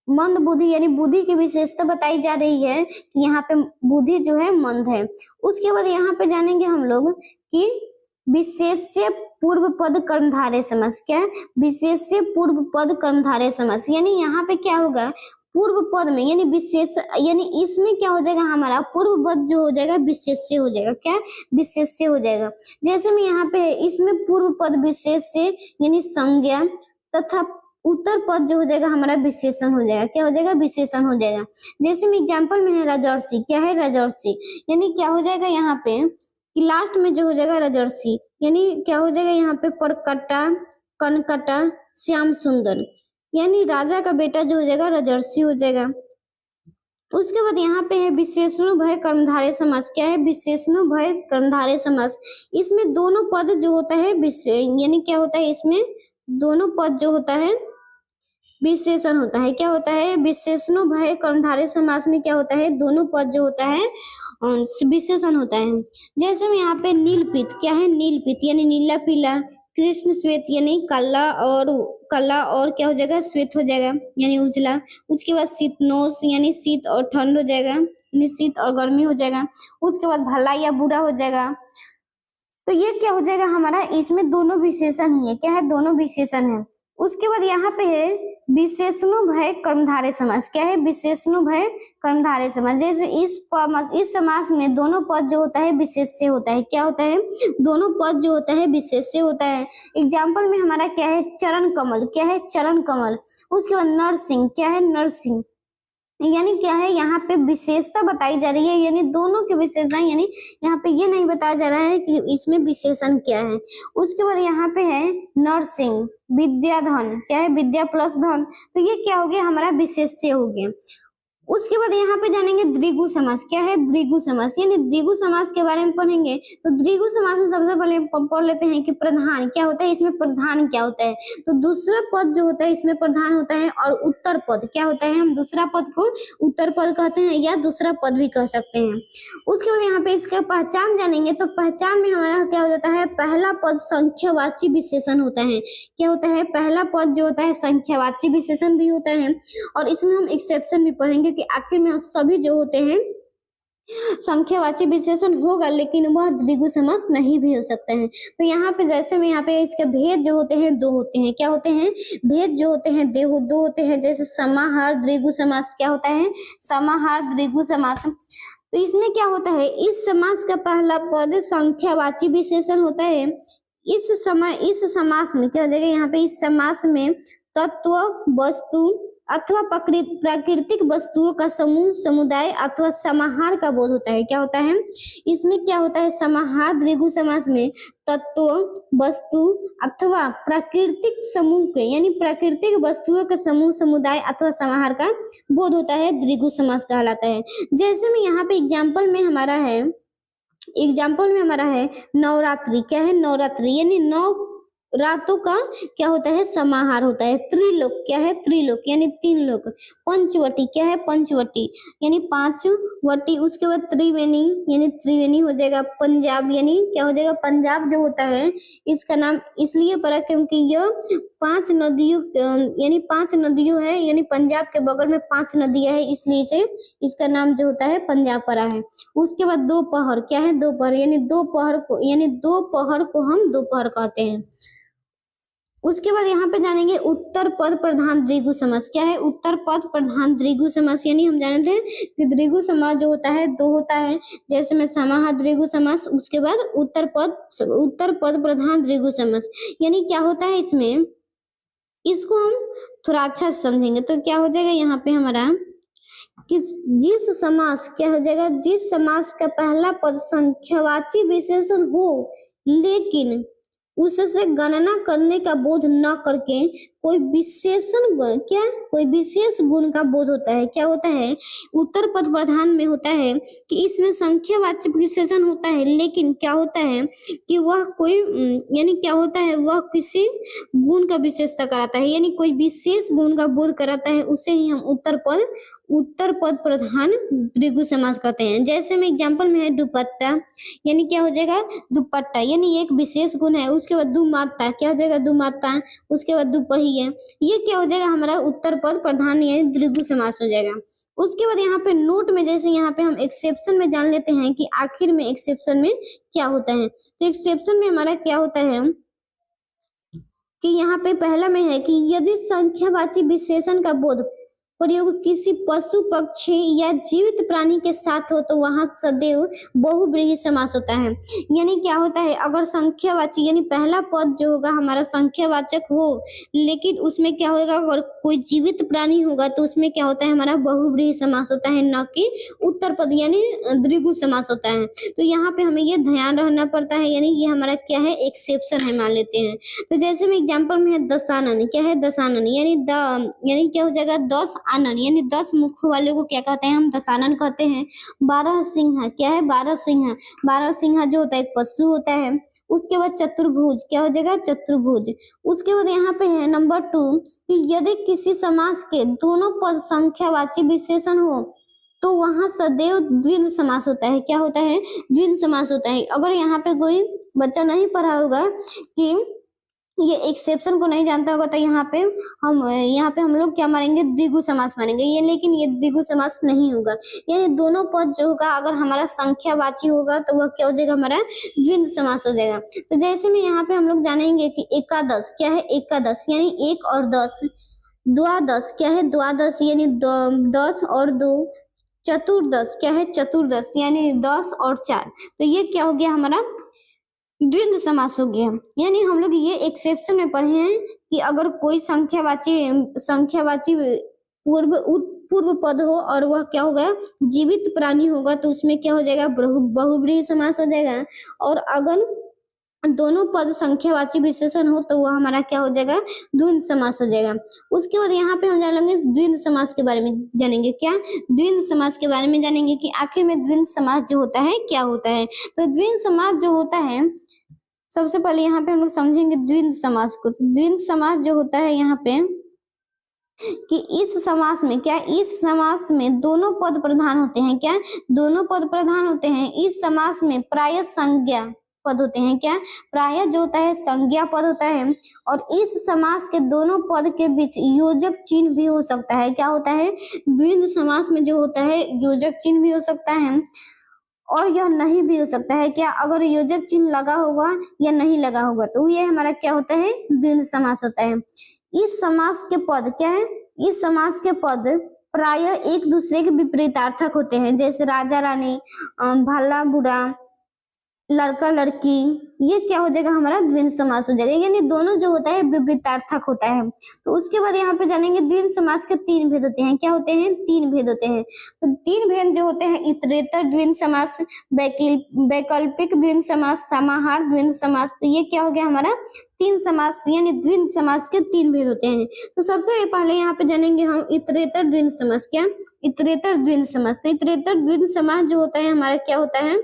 मंद बुद्धि यानी बुद्धि की विशेषता बताई जा रही है कि यहाँ पे बुद्धि जो है मंद है। उसके बाद यहाँ पे जानेंगे हम लोग कि विशेष्य पूर्व पद कर्मधारय समास। क्या, विशेष्य पूर्व पद कर्मधारय समास, यानी यहाँ पे क्या होगा, पूर्व पद में यानी विशेष, यानी इसमें क्या हो जाएगा, हमारा पूर्व पद जो हो जाएगा विशेष्य हो जाएगा। क्या, विशेष्य हो जाएगा। जैसे में यहाँ पे है, इसमें पूर्व पद विशेष्य यानी संज्ञा तथा उत्तर पद जो हो जाएगा हमारा विशेषण हो जाएगा। क्या हो जाएगा, विशेषण हो जाएगा। जैसे में एग्जाम्पल में है राजर्षि, क्या है, राजर्षि, यानी क्या हो जाएगा यहाँ पे कि लास्ट में जो हो जाएगा राजर्षि, यानी क्या हो जाएगा यहाँ पे परकट्टा, कनकटा, श्याम सुंदर, यानी राजा का बेटा जो हो जाएगा राजर्षि हो जाएगा। उसके बाद यहाँ पे है विशेषणो भय कर्मधारय समास। क्या है, विशेषणो भय कर्मधारय समास। इसमें दोनों पद जो होता है यानी क्या होता है, इसमें दोनों पद जो होता है विशेषण होता है। क्या होता है, विशेषणो भय कर्मधारय समास में क्या होता है, दोनों पद जो होता है विशेषण होता है। जैसे में यहाँ पे नीलपीत, क्या है, नीलपीत यानी नीला पीला, कृष्ण श्वेत यानी काला और क्या हो जाएगा, श्वेत हो जाएगा यानी उजला। उसके बाद शीतनोष यानी शीत और ठंड हो जाएगा, यानी शीत और गर्मी हो जाएगा। उसके बाद भला या बुरा हो जाएगा। तो ये क्या हो जाएगा हमारा, इसमें दोनों विशेषण ही है। क्या है, दोनों विशेषण है। उसके बाद यहाँ पे है विशेषणो भय कर्मधारय समास। क्या है, विशेषणो भय कर्मधारय समास। जैसे इस समास में दोनों पद जो होता है विशेष्य होता है। क्या होता है, दोनों पद जो होता है विशेष्य होता है। एग्जाम्पल में हमारा क्या है, चरण कमल, क्या है, चरण कमल। उसके बाद नरसिंह, क्या है, नरसिंह, यानी क्या है, यहाँ पे विशेषता बताई जा रही है, यानी दोनों की विशेषता, यानी यहाँ पे ये नहीं बताया जा रहा है कि इसमें विशेषण क्या है। उसके बाद यहाँ पे है नरसिंह, विद्याधन, क्या है, विद्या प्लस धन, तो ये क्या हो गया, हमारा विशेष्य हो गया। उसके बाद यहाँ पे जानेंगे द्विगु समास। क्या है द्विगु समास, यानी द्विगु समास के बारे में पढ़ेंगे। तो द्विगु समास में सबसे पहले पढ़ लेते हैं कि प्रधान क्या होता है, इसमें प्रधान क्या होता है। तो दूसरा पद जो होता है इसमें प्रधान होता है, और उत्तर पद क्या होता है, हम दूसरा पद को उत्तर पद कहते हैं या दूसरा पद भी कह सकते हैं। उसके बाद यहाँ पे इसका पहचान जानेंगे। तो पहचान में हमारा क्या हो जाता है, पहला पद संख्यावाची विशेषण होता है। क्या होता है, पहला पद जो होता है संख्यावाची विशेषण भी होता है, और इसमें हम एक्सेप्शन भी पढ़ेंगे कि आखिर में सभी जो होते हैं संख्यावाची विशेषण होगा, लेकिन वह द्विगु समास नहीं भी हो सकता है। तो यहाँ पे जैसे में यहाँ पे इसके भेद जो होते हैं दो होते हैं। क्या होते हैं, भेद जो होते हैं दो होते हैं। जैसे समाहार द्विगु समास, क्या होता है, समाहार द्विगु समास। तो इसमें क्या होता है, इस समास का पहला पद संख्यावाची विशेषण होता है। इस समास में क्या हो जाएगा, यहाँ पे इस समास में तत्व, वस्तु अथवा प्राकृतिक वस्तुओं का समूह, समुदाय अथवा समाहार का बोध होता है। क्या होता है, इसमें क्या होता है, समाहार द्विगु समास में तत्व, वस्तु अथवा प्राकृतिक समूह के, यानी प्राकृतिक वस्तुओं का समूह, समुदाय अथवा समाहार का बोध होता है, द्विगु समास कहलाता है। जैसे में यहाँ पे एग्जाम्पल में हमारा है नवरात्रि। क्या है, नवरात्रि यानी 9 रातों का क्या होता है, समाहार होता है। त्रिलोक, क्या है, त्रिलोक यानी 3 लोक। पंचवटी, क्या है, पंचवटी यानी 5 वटी। उसके बाद त्रिवेणी, यानी त्रिवेणी हो जाएगा। पंजाब, यानी क्या हो जाएगा, पंजाब जो होता है इसका नाम इसलिए पड़ा क्योंकि यह 5 नदियों यानी 5 नदियों है, यानी पंजाब के बगल में 5 नदियां है, इसलिए से इसका नाम जो होता है पंजाब पड़ा है। उसके बाद दोपहर, क्या है, दोपहर यानी दोपहर को हम दोपहर कहते हैं। उसके बाद यहाँ पे जानेंगे उत्तर पद प्रधान द्विगु समास। क्या है, उत्तर पद प्रधान द्विगु समास, यानी हम जानते हैं कि द्विगु समास जो होता है दो होता है। जैसे में समाहार द्विगु समास, उसके बाद उत्तर पद प्रधान द्विगु समास, यानी क्या होता है इसमें, इसको हम थोड़ा अच्छा से समझेंगे तो क्या हो जाएगा यहाँ पे हमारा कि जिस समास, क्या हो जाएगा, जिस समास का पहला पद संख्यावाची विशेषण हो लेकिन उससे गणना करने का बोध न करके कोई विशेष गुण का बोध होता है। क्या होता है, उत्तर पद प्रधान में होता है कि इसमें संख्यावाचक विशेषण होता है, लेकिन क्या होता है कि वह कोई यानी क्या होता है, वह किसी गुण का विशेषता कराता है, यानी कोई विशेष गुण का बोध कराता है, उसे ही हम उत्तर पद प्रधान द्विगु समास कहते हैं। जैसे में एग्जाम्पल में है दुपट्टा, यानी क्या हो जाएगा, दुपट्टा यानी एक विशेष गुण है। उसके बाद दुमाता, क्या हो जाएगा, दुमाता। उसके बाद दुपहिया, ये क्या हो जाएगा, हमारा उत्तर पद प्रधान यानी द्विगु समास हो जाएगा। उसके बाद यहाँ पे नोट में, जैसे यहाँ पे हम एक्सेप्शन में जान लेते हैं कि आखिर में एक्सेप्शन में क्या होता है। तो एक्सेप्शन में हमारा क्या होता है कि यहाँ पे पहला में है कि यदि संख्यावाची विशेषण का बोध प्रयोग किसी पशु, पक्षी या जीवित प्राणी के साथ हो तो वहां सदैव बहुव्रीहि समास होता है। यानी क्या होता है, अगर संख्यावाची यानी पहला पद जो होगा हमारा संख्यावाचक हो, लेकिन उसमें क्या होगा, अगर कोई जीवित प्राणी होगा तो उसमें क्या होता है, हमारा बहुव्रीहि समास होता है, न कि उत्तर पद यानी द्विगु समास होता है। तो यहाँ पे हमें ये ध्यान रखना पड़ता है, यानी ये हमारा क्या है, एक्सेप्शन है, मान लेते हैं। तो जैसे में एग्जाम्पल में है दशानन, क्या है, दशानन यानी क्या हो जाएगा, 10 आनन, यानी 10 मुख वाले को क्या कहते हैं, हम दशानन कहते हैं। 12 सिंह, क्या है, 12 सिंह जो होता है एक पशु होता है। उसके बाद चतुर्भुज, क्या हो जाएगा, चतुर्भुज। उसके बाद यहाँ पे है नंबर 2 कि यदि किसी समास के दोनों पद संख्यावाची विशेषण हो तो वहां सदैव द्विंद समास होता है। क्या होता है, द्विंद समास होता है। अगर यहाँ पे कोई बच्चा नहीं पढ़ा होगा कि ये एक्सेप्शन को नहीं जानता होगा तो यहाँ पे हम लोग क्या मारेंगे, द्विगु समास मानेंगे ये, लेकिन ये द्विगु समास नहीं होगा। यानी दोनों पद जो होगा अगर हमारा संख्यावाची होगा तो वह क्या हो जाएगा, हमारा द्विंद समास हो जाएगा। तो जैसे में यहाँ पे हम लोग जानेंगे कि एकादश, क्या है, एकादश यानी 1 और 10। द्वादश, क्या है, द्वादश यानी 10 और 2। चतुर्दश, क्या है, चतुर्दश यानी 10 और 4। तो ये क्या हो गया, हमारा द्विंद समास हो गया। यानी हम लोग ये एक्सेप्शन में पढ़े हैं कि अगर कोई संख्यावाची पूर्व पद हो और वह क्या होगा, जीवित प्राणी होगा, तो उसमें क्या हो जाएगा, बहुब्रीहि समास हो जाएगा। और अगर दोनों पद संख्यावाची विशेषण हो तो वह हमारा क्या हो जाएगा, द्वंद्व समास हो जाएगा। उसके बाद यहाँ पे हम जानेंगे द्वंद्व समास के बारे में, जानेंगे क्या, द्वंद्व समास के बारे में जानेंगे कि आखिर में द्वंद्व समास जो होता है क्या होता है। तो द्वंद्व समास जो होता है, सबसे पहले यहाँ पे हम लोग समझेंगे द्वंद्व समास को। तो द्वंद्व समास जो होता है यहाँ पे कि इस समास में क्या, इस समास में दोनों पद प्रधान होते हैं, क्या, दोनों पद प्रधान होते हैं। इस समास में प्राय संज्ञा पद होते हैं, क्या, प्राय जो होता है संज्ञा पद होता है। और इस समास के दोनों पद के बीच योजक चिन्ह भी हो सकता है। क्या होता है, द्वंद्व समास में जो होता है योजक चिन्ह भी हो सकता है और यह नहीं भी हो सकता है। क्या, अगर योजक चिन्ह लगा होगा या नहीं लगा होगा तो ये हमारा क्या होता है, द्वंद्व समास होता है। इस समास के पद क्या है, इस समास के पद प्राय एक दूसरे के विपरीतार्थक होते हैं, जैसे राजा रानी, भला बुरा, लड़का लड़की, ये क्या हो जाएगा, हमारा द्वंद्व समास हो जाएगा, यानी दोनों जो होता है विपरीतार्थक होता है। तो उसके बाद यहाँ पे जानेंगे द्वंद्व समास के तीन भेद होते हैं। क्या होते हैं, तीन भेद होते हैं। तो तीन भेद जो होते हैं, इतरेतर द्वंद्व समास, वैकल्पिक द्वंद्व समास, समाहार द्वंद्व समास। तो ये क्या हो गया हमारा, तीन समास यानी द्वंद्व समास के तीन भेद होते हैं। तो सबसे पहले यहाँ पे जानेंगे हम इतरेतर द्वंद्व समास। क्या, इतरेतर द्वंद्व समास। तो इतरेतर द्वंद्व समास जो होता है हमारा क्या होता है,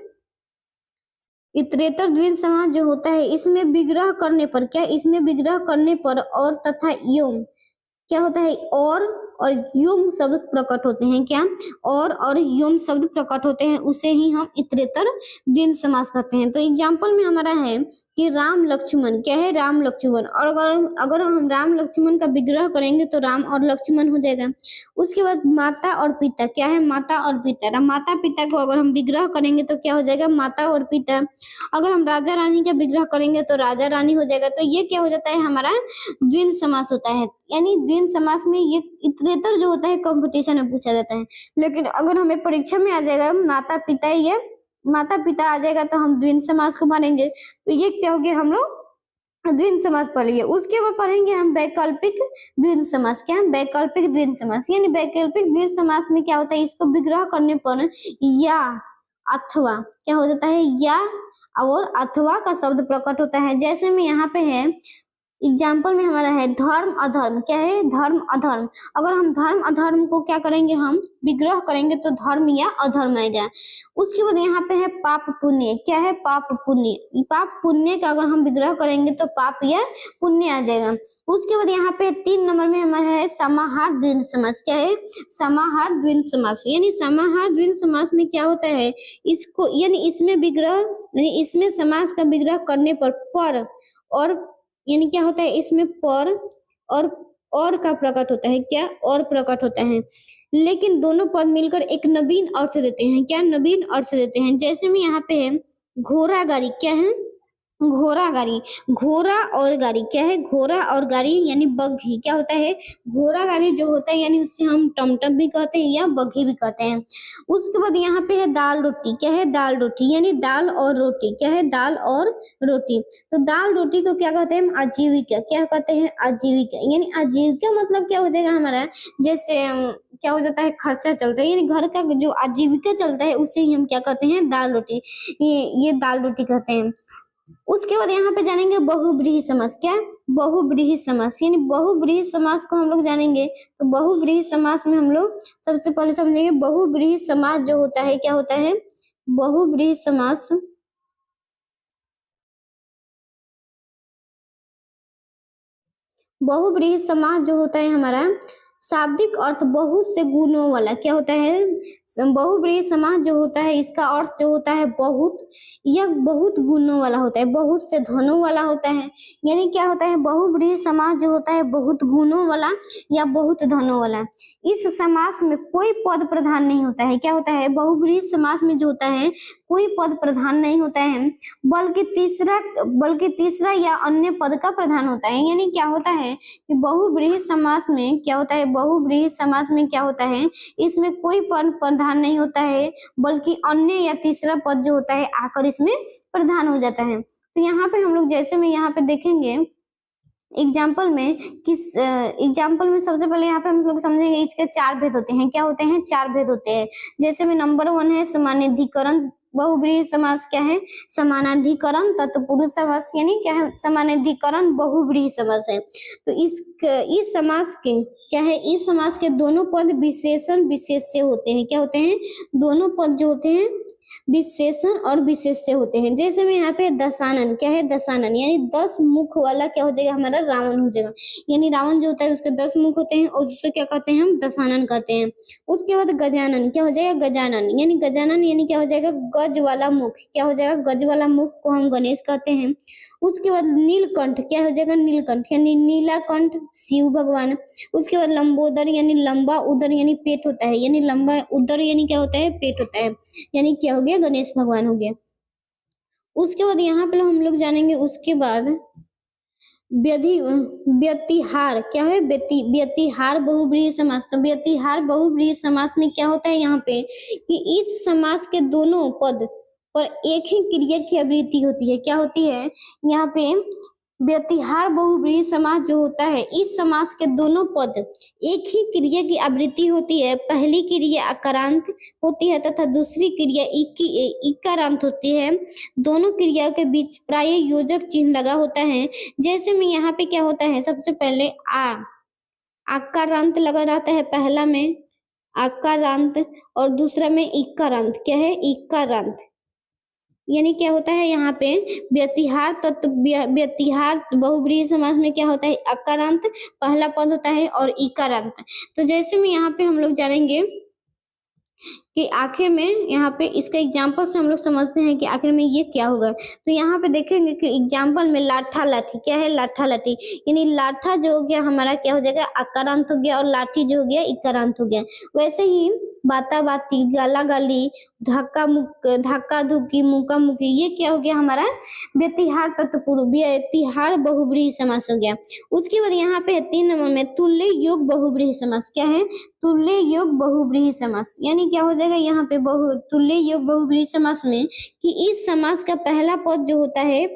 इतरेतर द्वंद्व समास जो होता है इसमें विग्रह करने पर, क्या, इसमें विग्रह करने पर और तथा एवं क्या होता है, और युम शब्द प्रकट होते हैं। क्या, और युम शब्द प्रकट होते हैं, उसे ही हम इतरेतर द्वंद्व समास कहते हैं। तो एग्जाम्पल में हमारा है कि राम लक्ष्मण, क्या है, राम लक्ष्मण। और अगर हम राम लक्ष्मण का विग्रह करेंगे तो राम और लक्ष्मण हो जाएगा। उसके बाद माता और पिता, क्या है, माता और पिता। माता पिता को अगर हम विग्रह करेंगे तो क्या हो जाएगा, माता और पिता। अगर हम राजा रानी का विग्रह करेंगे तो राजा रानी हो जाएगा। तो ये क्या हो जाता है, हमारा द्वंद्व समास होता है। यानी द्वंद्व समास में ये इतरेतर जो होता है कंपटीशन में पूछा जाता है। लेकिन अगर हमें परीक्षा में आ जाएगा माता पिता, ये माता पिता आ जाएगा तो हम द्वंद्व समास को मानेंगे। तो ये क्या हो गया, हम लोग द्वंद्व समास पढ़ेंगे। उसके बाद पढ़ेंगे हम वैकल्पिक द्वंद्व समास। क्या, वैकल्पिक द्वंद्व समास। यानी वैकल्पिक द्वंद्व समास में क्या होता है, इसको विग्रह करने पर या अथवा क्या हो जाता है, या और अथवा का शब्द प्रकट होता है। जैसे में यहाँ पे है एग्जाम्पल में हमारा है धर्म अधर्म। क्या है, धर्म अधर्म। अगर हम धर्म अधर्म को क्या करेंगे, हम विग्रह करेंगे तो धर्म या अधर्म आएगा। उसके बाद यहाँ पे है पाप पुण्य। क्या है, पाप पुण्य। पाप पुण्य का अगर हम विग्रह करेंगे तो पाप या पुण्य आ जाएगा। उसके बाद यहाँ पे 3 नंबर में हमारा है समाहार द्वंद्व समास। क्या है, समाहार द्वंद्व समास। यानी समाहार द्वंद्व समास में क्या होता है, इसको यानी इसमें विग्रह, यानी इसमें समास का विग्रह करने पर और यानी क्या होता है, इसमें पर और का प्रकट होता है। क्या, और प्रकट होता है, लेकिन दोनों पद मिलकर एक नवीन अर्थ देते हैं। क्या, नवीन अर्थ देते हैं। जैसे में यहाँ पे है घोड़ा गाड़ी। क्या है, घोड़ा गाड़ी। घोड़ा और गाड़ी, क्या है, घोड़ा और गाड़ी यानी बग्घी। क्या होता है, घोड़ा गाड़ी जो होता है यानी उससे हम टमटम भी कहते हैं या बग्घी भी कहते हैं। उसके बाद यहाँ पे है दाल रोटी। क्या है, दाल रोटी यानी दाल और रोटी। क्या है, दाल और रोटी। तो दाल रोटी को क्या कहते हैं, आजीविका। क्या कहते हैं, आजीविका। यानी आजीविका मतलब क्या हो जाएगा हमारा, जैसे क्या हो जाता है, खर्चा चलता है, यानी घर का जो आजीविका चलता है उसे ही हम क्या कहते हैं, दाल रोटी। ये दाल रोटी कहते हैं। उसके बाद यहाँ पे जानेंगे बहुब्रीहि समास। क्या, बहुब्रीहि समास। यानी बहुब्रीहि समास को हम लोग जानेंगे। तो बहुब्रीहि समास में हम लोग सबसे पहले समझेंगे बहुब्रीहि समास जो होता है, क्या होता है, बहुब्रीहि समास बहुब्रीहि समास जो होता है हमारा शाब्दिक अर्थ बहुत से गुणों वाला। क्या होता है, बहुब्रीहि समास जो होता है इसका अर्थ जो होता है बहुत या बहुत गुणों वाला होता है, बहुत से धनों वाला होता है। यानी क्या होता है, बहुब्रीहि समास जो होता है बहुत गुणों वाला या बहुत धनों वाला। इस समास में कोई पद प्रधान नहीं होता है। क्या होता है, बहुब्रीहि समास में जो होता है कोई पद प्रधान नहीं होता है, बल्कि तीसरा या अन्य पद का प्रधान होता है। यानी क्या होता है कि बहुब्रीहि समास में क्या होता है, बहुब्रीहि समास में क्या होता है, इसमें कोई पद प्रधान नहीं होता है बल्कि अन्य या तीसरा पद जो होता है आकर इसमें प्रधान हो जाता है। तो यहाँ पे हम लोग जैसे में यहाँ पे देखेंगे एग्जाम्पल में सबसे पहले यहाँ पे हम लोग समझेंगे इसके 4 भेद होते हैं। क्या होते हैं? 4 भेद होते हैं। जैसे में नंबर 1 है समानाधिकरण बहुब्रीहि समास। क्या है? समानाधिकरण तत्पुरुष समास, यानी क्या है? समानाधिकरण बहुब्रीहि समास है। तो इस समास के क्या है? इस समास के दोनों पद विशेषण विशेष्य होते हैं। क्या होते हैं? दोनों पद जो होते हैं विशेषण और विशेष्य होते हैं। जैसे में यहाँ पे दशानन। क्या है? दशानन यानी 10 मुख वाला क्या हो जाएगा? हमारा रावण हो जाएगा। यानी रावण जो होता है उसके 10 मुख होते हैं और उससे क्या कहते हैं? हम दशानन कहते हैं। उसके बाद गजानन। क्या हो जाएगा? गजानन यानी क्या हो जाएगा? गज वाला मुख। क्या हो जाएगा? गज वाला मुख को हम गणेश कहते हैं। उसके बाद नीलकंठ। क्या हो जाएगा? नीलकंठ यानी नीला कंठ शिव भगवान। उसके बाद लंबोदर यानी लंबा उदर यानी पेट होता है, यानी लंबा उदर यानी क्या होता है? पेट होता है, यानी क्या हो गया? गणेश भगवान हो गया। उसके बाद यहाँ पे हम लोग जानेंगे उसके बाद व्यतिहार। क्या है? व्यतिहार बहुब्रीहि समास। तो व्यतिहार बहुब्रीहि समास में क्या होता है यहाँ पे कि इस समास के दोनों पद पर एक ही क्रिया की आवृत्ति होती है। क्या होती है? यहाँ पे व्यतिहार बहुब्रीहि समास जो होता है, इस समास के दोनों पद एक ही क्रिया की आवृत्ति होती है। पहली क्रिया अकारांत होती है तथा दूसरी क्रिया इकारांत होती है। दोनों क्रिया के बीच प्राय योजक चिन्ह लगा होता है। जैसे में यहाँ पे क्या होता है? सबसे पहले आकारांत लगा रहता है, पहला में आकारांत और दूसरा में इकारांत। क्या है? इकारांत यानी क्या होता है यहाँ पे? व्यतिहार बहुब्रीहि समास में क्या होता है? अकारांत पहला पद होता है और इकारांत। तो जैसे में यहाँ पे हम लोग जानेंगे कि आखिर में यहाँ पे इसका एग्जाम्पल से हम लोग समझते हैं कि आखिर में ये क्या होगा। तो यहाँ पे देखेंगे कि एग्जाम्पल में लाठा लाठी। क्या है? लाठा लाठी यानी लाठा जो हो गया हमारा क्या हो जाएगा? अकारांत हो गया और लाठी जो हो गया इकारांत हो गया। वैसे ही बाता बाती, गाला गाली, धक्का धुक्की, मुक्का मुक्की, ये क्या हो गया हमारा? व्यतिहार तत्पुरुष व्यतिहार बहुब्रीहि समास हो गया। उसके बाद यहाँ पे 3 नंबर में तुल्य योग बहुब्रीहि समास। क्या है? तुल्य योग बहुब्रीहि समास यानी क्या हो जाएगा यहाँ पे? तुल्य योग बहुब्रीहि समास में कि इस समास का पहला पद जो होता है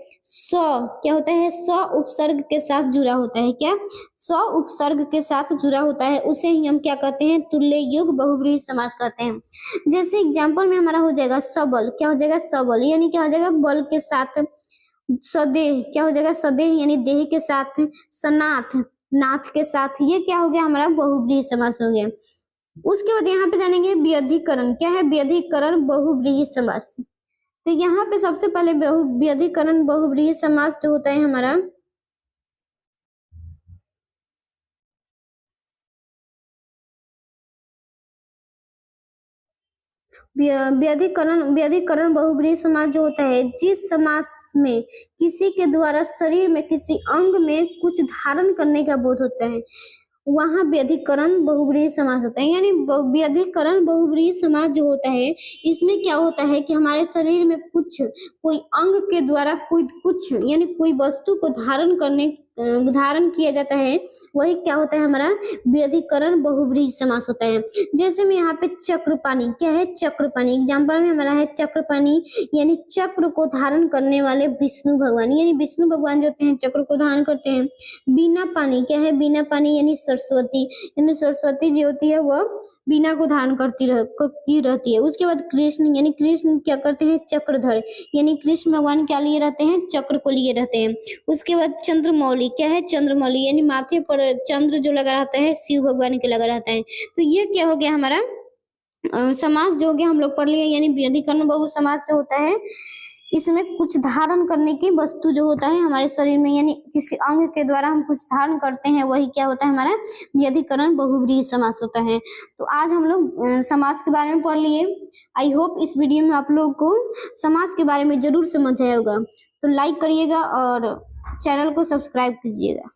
क्या होता है? उपसर्ग के साथ जुड़ा होता है। क्या? उपसर्ग के साथ जुड़ा होता है, उसे ही हम क्या कहते हैं? तुल्य योग बहुब्रीहि समास कहते हैं। जैसे एग्जाम्पल में हमारा हो जाएगा सबल। क्या हो जाएगा? सबल यानी क्या हो जाएगा? बल के साथ। सदेह। क्या हो जाएगा? सदेह यानी देह के साथ। सनाथ नाथ के साथ। ये क्या हो गया हमारा? बहुब्रीहि समास हो गया। उसके बाद यहाँ पे जानेंगे व्यधिकरण। क्या है? व्यधिकरण बहुब्रीहि समास। तो यहाँ पे सबसे पहले व्यधिकरण बहुब्रीहि समास जो होता है हमारा व्यधिकरण बहुब्रीहि समास जो होता है, जिस समास में किसी के द्वारा शरीर में किसी अंग में कुछ धारण करने का बोध होता है, वहां व्यधिकरण बहुब्रीहि समास होता है। यानी व्यधिकरण बहुब्रीहि समास जो होता है, इसमें क्या होता है कि हमारे शरीर में कोई अंग के द्वारा कुछ यानी कोई वस्तु को धारण किया जाता है, वही क्या होता है हमारा? व्यधिकरण बहुब्रीहि समास होता है। जैसे में यहाँ पे चक्रपाणी। क्या है? चक्रपाणी एग्जाम्पल में हमारा है चक्रपाणी यानी चक्र को धारण करने वाले विष्णु भगवान, यानी विष्णु भगवान जो होते हैं चक्र को धारण करते हैं। बीना पानी। क्या है? बीना पानी यानी सरस्वती, यानी सरस्वती जो होती है वह बीना को धारण करती रहती है। उसके बाद कृष्ण, यानी कृष्ण क्या करते हैं? चक्रधर, यानी कृष्ण भगवान क्या लिए रहते हैं? चक्र को लिए रहते हैं। उसके बाद चंद्रमौली। क्या है? चंद्रमौली यानी माथे पर चंद्र जो लगा रहता है शिव भगवान के लगा रहता है। तो ये क्या हो गया हमारा? समास जो हो गया हम लोग पढ़ लिए। यानी व्यधिकरण बहु समास जो होता है, इसमें कुछ धारण करने की वस्तु जो होता है हमारे शरीर में, यानी किसी अंग के द्वारा हम कुछ धारण करते हैं, वही क्या होता है हमारा? व्यधिकरण बहुब्रीहि समास होता है। तो आज हम लोग समास के बारे में पढ़ लिए। आई होप इस वीडियो में आप लोग को समास के बारे में जरूर समझ आया होगा। तो लाइक करिएगा और चैनल को सब्सक्राइब कीजिएगा।